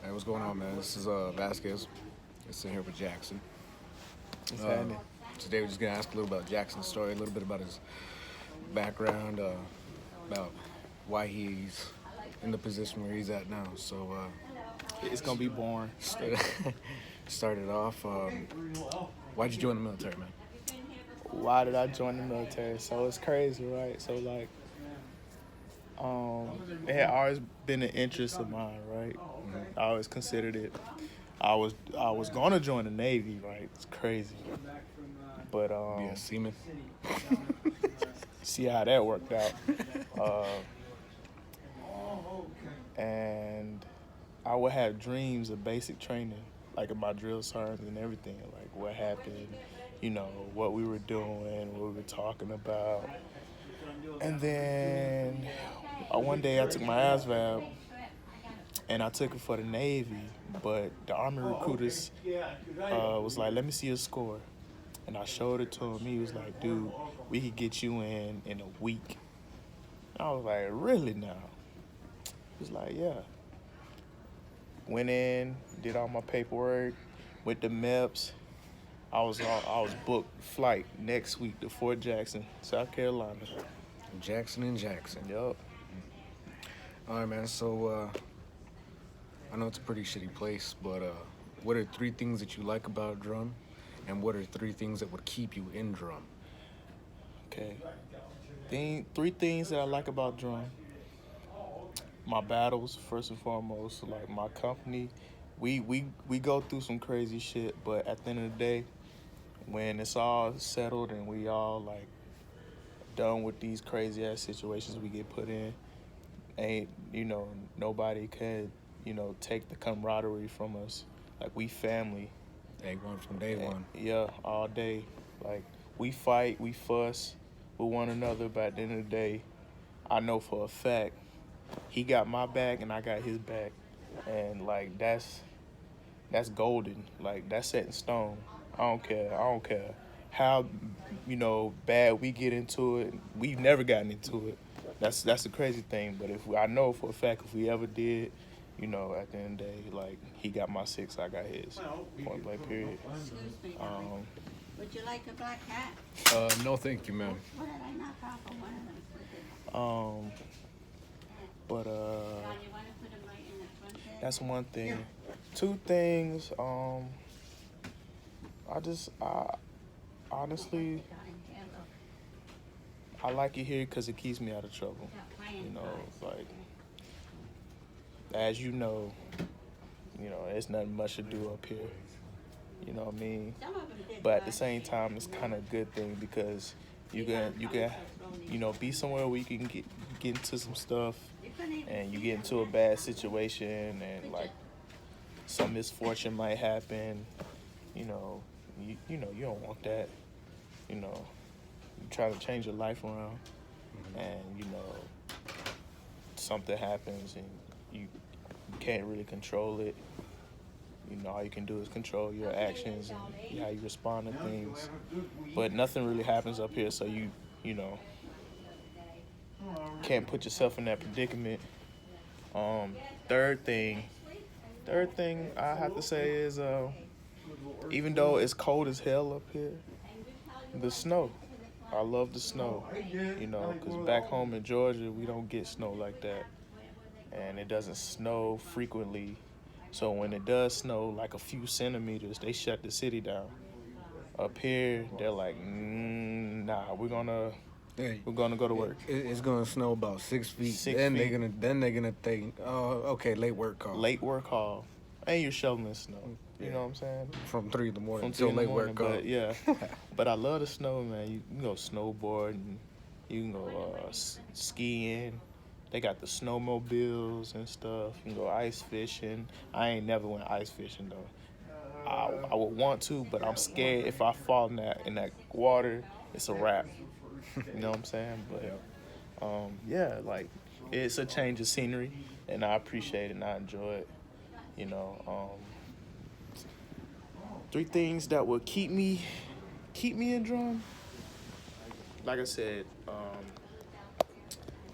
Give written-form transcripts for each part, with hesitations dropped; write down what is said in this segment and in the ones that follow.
Hey, what's going on, man? This is Vasquez. I'm sitting here with Jackson. What's Uh, happening? Today we're just gonna ask a little about Jackson's story, a little bit about his background, about why he's in the position where he's at now. So It's gonna be boring. started, started off. Why'd you join the military, man? Why did I join the military? So it's crazy, right? So it had always been an interest of mine, right? I always considered it. I was gonna join the Navy, right? It's crazy, but Be a seaman. see how that worked out. Uh, and I would have dreams of basic training, like about drill sergeants and everything, like what happened, what we were doing, what we were talking about. And then one day I took my ASVAB and I took it for the Navy, but the Army recruiters was like, let me see your score. And I showed it to him. He was like, dude, we could get you in a week. I was like, really now? He was like, yeah. Went in, did all my paperwork, with the MEPS. I was booked flight next week to Fort Jackson, South Carolina. Jackson and Jackson. Yup. All right, man. So I know it's a pretty shitty place, but what are three things that you like about drum, and what are three things that would keep you in drum? Okay. Three things that I like about drum. My battles, first and foremost, like my company. We go through some crazy shit, but at the end of the day, when it's all settled and we all like done with these crazy ass situations we get put in, ain't nobody could take the camaraderie from us. Like we family. Day one from day one. Yeah, all day. Like we fight, we fuss with one another, but at the end of the day, I know for a fact he got my back and I got his back, and like that's golden. Like that's set in stone. I don't care how bad we get into it. We've never gotten into it. That's the crazy thing. But I know for a fact if we ever did, at the end of the day, like he got my six, I got his. Point blank. Period. Excuse me, darling. Would you like a black hat? No, thank you, ma'am. What did I knock off of one of them? But John, you want to put them right in the front there? that's one thing. Two things. I honestly, I like it here because it keeps me out of trouble. It's like, as it's nothing much to do up here. You know what I mean? But at the same time, it's kind of a good thing because you can be somewhere where you can get into some stuff, and you get into a bad situation, and like some misfortune might happen. You don't want that. You try to change your life around, and something happens and you can't really control it. All you can do is control your actions and how you respond to things. But nothing really happens up here, so you can't put yourself in that predicament. Third thing I have to say is even though it's cold as hell up here, the snow. I love the snow, because back home in Georgia, we don't get snow like that. And it doesn't snow frequently. So when it does snow, like a few centimeters, they shut the city down. Up here, they're like, nah, we're gonna go to work. It's gonna snow about 6 feet. 6 then feet. they're gonna think, oh, okay, late work call. Late work call, and you're shoveling snow. You know what I'm saying? From 3 in the morning From until 3 in the late morning, work call. but yeah. But I love the snow, man. You can go snowboarding, you can go skiing. They got the snowmobiles and stuff. You can go ice fishing. I ain't never went ice fishing though. I would want to, but I'm scared if I fall in that water, it's a wrap. You know what I'm saying? But yeah, like it's a change of scenery, and I appreciate it and I enjoy it. Three things that will keep me in drum. Like I said,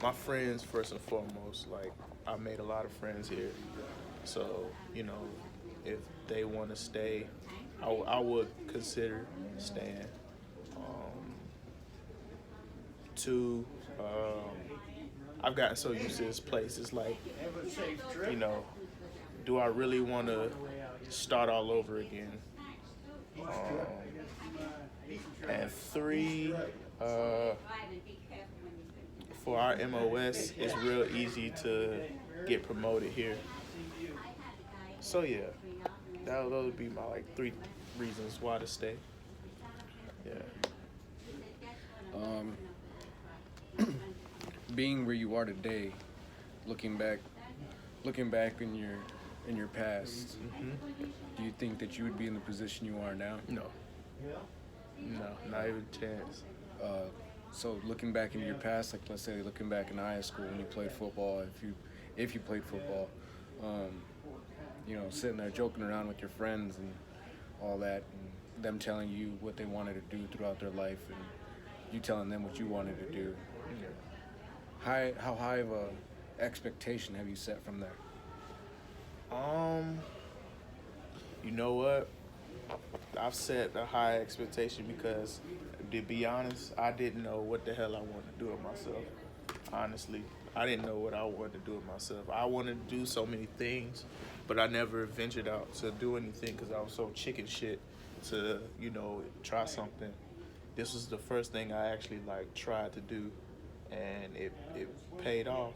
my friends first and foremost. Like I made a lot of friends here. So, you know, if they want to stay, I would consider staying. Um, Two, I've gotten so used to this place. It's like, you know, do I really want to start all over again? And three, for our MOS, it's real easy to get promoted here. So yeah, those would be my like 3 reasons why to stay. Yeah. Being where you are today, looking back in your past, do you think that you would be in the position you are now? No, not even a chance. So looking back into your past, like let's say looking back in high school when you played football, if you played football, you know, sitting there joking around with your friends and all that, and them telling you what they wanted to do throughout their life, and you telling them what you wanted to do. How high of a expectation have you set from there? You know what? I've set a high expectation because, to be honest, I didn't know what the hell I wanted to do with myself. Honestly, I didn't know what I wanted to do with myself. I wanted to do so many things, but I never ventured out to do anything because I was so chicken shit to, you know, try something. This was the first thing I actually like tried to do, and it paid off.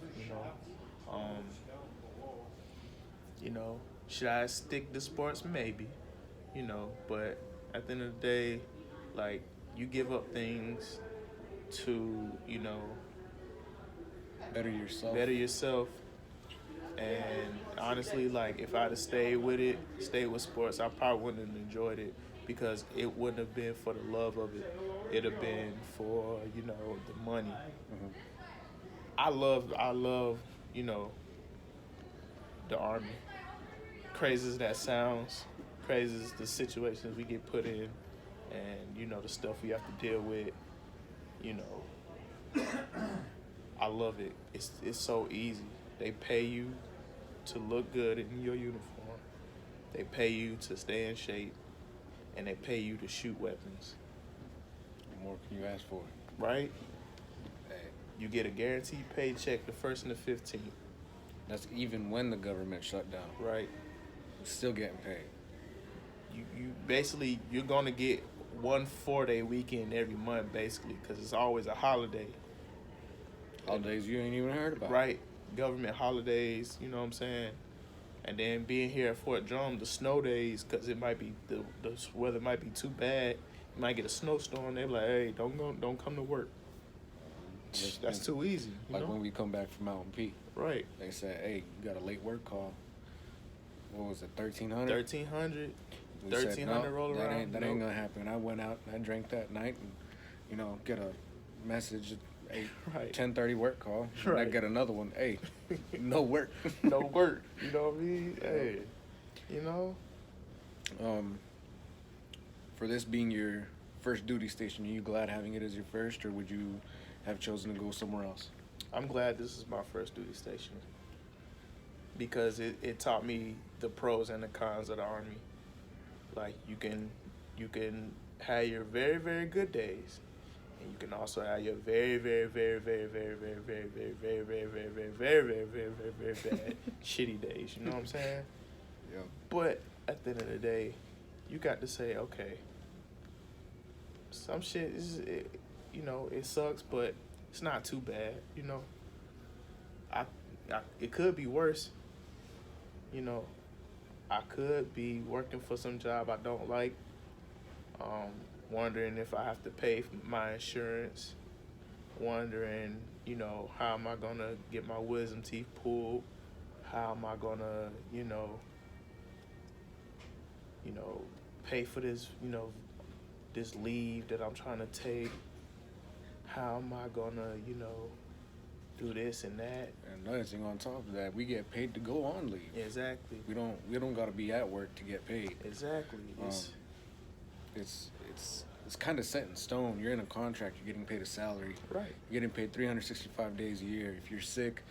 You know, should I stick to sports? Maybe, you know, but at the end of the day, like, you give up things to, you know, Better yourself. And honestly, like, if I'd have stayed with sports, I probably wouldn't have enjoyed it because it wouldn't have been for the love of it. It'd have been for, you know, the money. I love, you know, the Army. Crazy as that sounds, crazy as the situations we get put in, and, you know, the stuff we have to deal with, you know, I love it. It's so easy. They pay you to look good in your uniform. They pay you to stay in shape, and they pay you to shoot weapons. What more can you ask for? Right? Hey, You get a guaranteed paycheck the 1st and the 15th. that's even when the government shut down. Right? Still getting paid. You basically, you're gonna get 1 4-day weekend every month, basically, because it's always a holiday. Holidays you ain't even heard about. Right? Government holidays, you know what I'm saying? And then being here at Fort Drum, the snow days, because it might be the weather might be too bad. You might get a snowstorm. They're like, hey, don't come to work. That's too easy. You Like know? when we come back from Mountain Peak, Right. they said, "Hey, you got a late work call. What was it, 1,300?" 1,300. We said, 1,300 roll that around. ain't Nope. gonna happen. I went out and I drank that night, and you know, get a message at Right. 10:30 work call. And I Right. get another one. Hey, no work. No work. You know what I mean? Hey, you know? For this being your first duty station, are you glad having it as your first, or would you have chosen to go somewhere else? I'm glad this is my first duty station because it taught me the pros and the cons of the Army. Like, you can have your very, very good days, and you can also have your very, very, very, very, very, very, very, very, very, very, very, very, very, very, very, very, very bad shitty days. You know what I'm saying? Yeah. But at the end of the day, you got to say, okay, some shit is, you know, it sucks, but it's not too bad. You know, it could be worse. You know, I could be working for some job I don't like, wondering if I have to pay for my insurance, wondering, you know, how am I gonna get my wisdom teeth pulled? How am I gonna, you know, pay for this, you know, this leave that I'm trying to take? How am I gonna, you know, do this and that? And another thing on top of that, we get paid to go on leave. Exactly. We don't gotta be at work to get paid. Exactly. It's kind of set in stone. You're in a contract. You're getting paid a salary. Right. You're getting paid 365 days a year. If you're sick,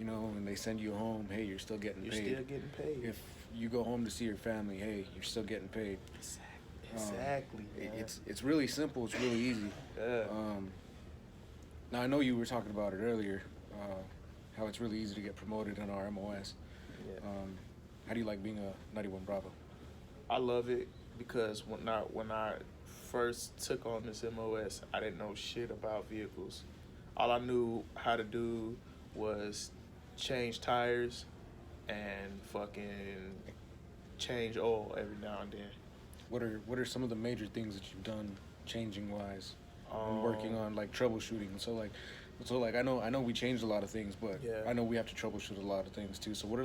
you know, and they send you home, hey, you're still getting You're paid. still getting paid. If you go home to see your family, hey, you're still getting paid. Exactly. Man. It's really simple. It's really easy. Yeah. Now I know you were talking about it earlier, how it's really easy to get promoted in our MOS. Yeah. How do you like being a 91 Bravo? I love it because when I first took on this MOS, I didn't know shit about vehicles. All I knew how to do was change tires and fucking change oil every now and then. What are some of the major things that you've done changing wise and working on like troubleshooting? So like I know we changed a lot of things, but Yeah. I know we have to troubleshoot a lot of things too. So what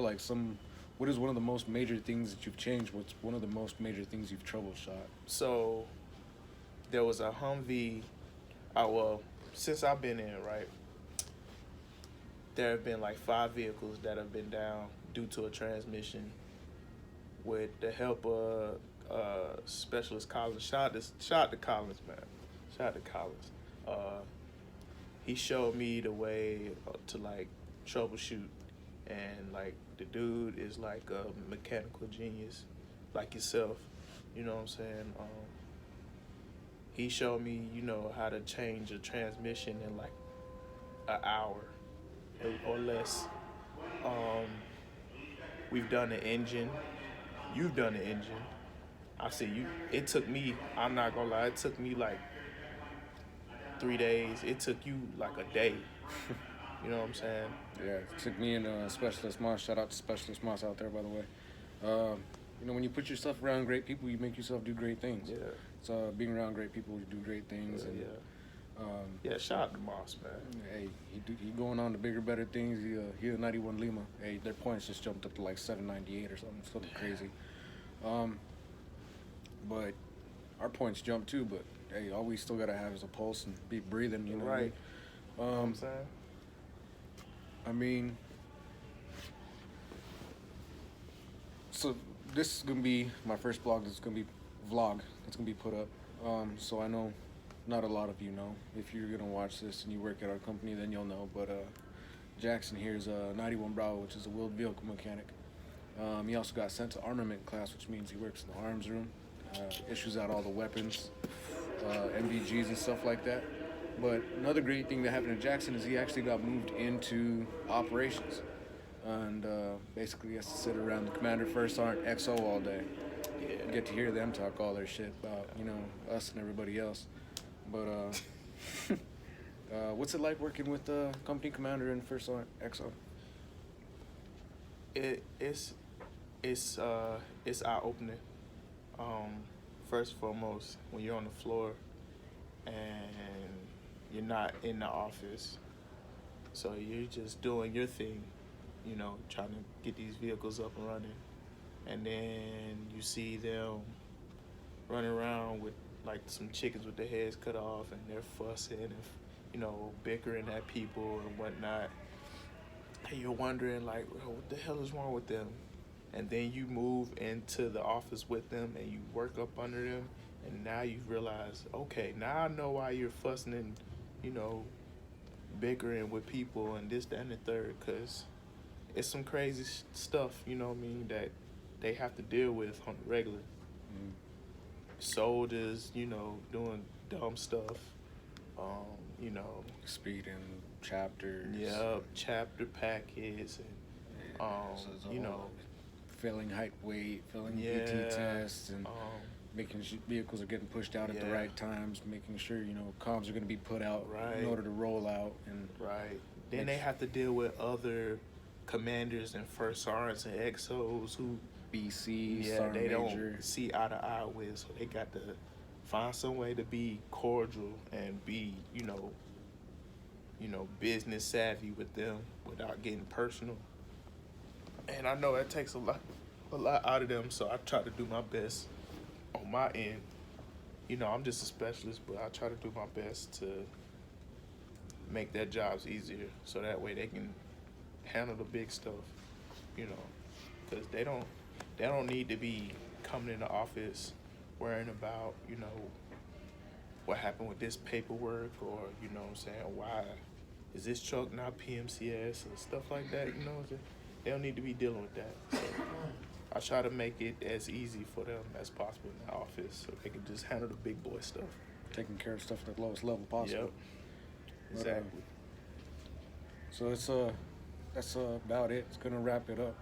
is one of the most major things that you've changed? What's one of the most major things you've troubleshot? So there was a Humvee. Well, since I've been in, right, there have been like 5 vehicles that have been down due to a transmission. With the help of Specialist Collins, shout out to Collins, man. Shout out to Collins. He showed me the way to like troubleshoot, and like the dude is like a mechanical genius, like yourself. You know what I'm saying? He showed me, you know, how to change a transmission in like an hour or less. We've done the engine. You've done the engine. I see you. It took me, I'm not gonna lie, it took me like 3 days. It took you like a day. You know what I'm saying? Yeah, it took me and Specialist Moss. Shout out to Specialist Moss out there, by the way. You know, when you put yourself around great people, you make yourself do great things. Yeah. So being around great people, you do great things. Yeah, and, yeah. Yeah, shout out to Moss, man. Hey, he going on to bigger, better things. He a 91 Lima. Hey, their points just jumped up to like 798 or something. Something crazy. But our points jumped too. But hey, all we still gotta have is a pulse and be breathing. You know Right. What You know what I'm saying? I mean, so this is gonna be my first vlog. That's gonna be put up. So I know not a lot of you know. If you're gonna watch this and you work at our company, then you'll know. But Jackson here is a 91 Bravo, which is a wheeled vehicle mechanic. He also got sent to armament class, which means he works in the arms room, issues out all the weapons, MVGs and stuff like that. But another great thing that happened to Jackson is he actually got moved into operations. And basically has to sit around the Commander First Sergeant XO all day. Yeah. Get to hear them talk all their shit about, you know, us and everybody else. But what's it like working with the company commander and First Sergeant XO? It's eye-opening. First and foremost, when you're on the floor and you're not in the office, so you're just doing your thing, you know, trying to get these vehicles up and running, and then you see them running around with like some chickens with their heads cut off, and they're fussing and, you know, bickering at people and whatnot, and you're wondering like, well, what the hell is wrong with them? And then you move into the office with them and you work up under them, and now you realize, okay, now I know why you're fussing and, you know, bickering with people and this, that, and the third, because it's some crazy stuff, you know what I mean, that they have to deal with on the regular. Mm. Soldiers, you know, doing dumb stuff, you know. Speeding, chapters. Yeah, chapter packets, and, you know. Failing height, weight, failing Yeah, BT tests, and making sure vehicles are getting pushed out at the yeah. right times, making sure, you know, comms are going to be put out Right. in order to roll out. And Right. Then they have to deal with other commanders and first sergeants and XOs who, BC, yeah, Sergeant they Major. don't see eye to eye with, so they got to find some way to be cordial and be, you know, business savvy with them without getting personal. And I know that takes a lot out of them, so I try to do my best on my end. You know, I'm just a specialist, but I try to do my best to make their jobs easier, so that way they can handle the big stuff, you know, because they don't need to be coming in the office worrying about, you know, what happened with this paperwork, or, you know what I'm saying, why is this truck not PMCS and stuff like that? You know, they don't need to be dealing with that. So I try to make it as easy for them as possible in the office, so they can just handle the big boy stuff. Taking care of stuff at the lowest level possible. Yep. But, Exactly. So that's about it. It's gonna wrap it up.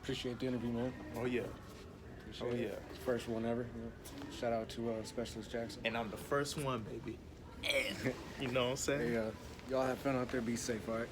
Appreciate the interview, man. Oh yeah. Appreciate Oh, it. yeah. First one ever. Shout out to Specialist Jackson. And I'm the first one, baby. You know what I'm saying? Hey, y'all have fun out there. Be safe, all right?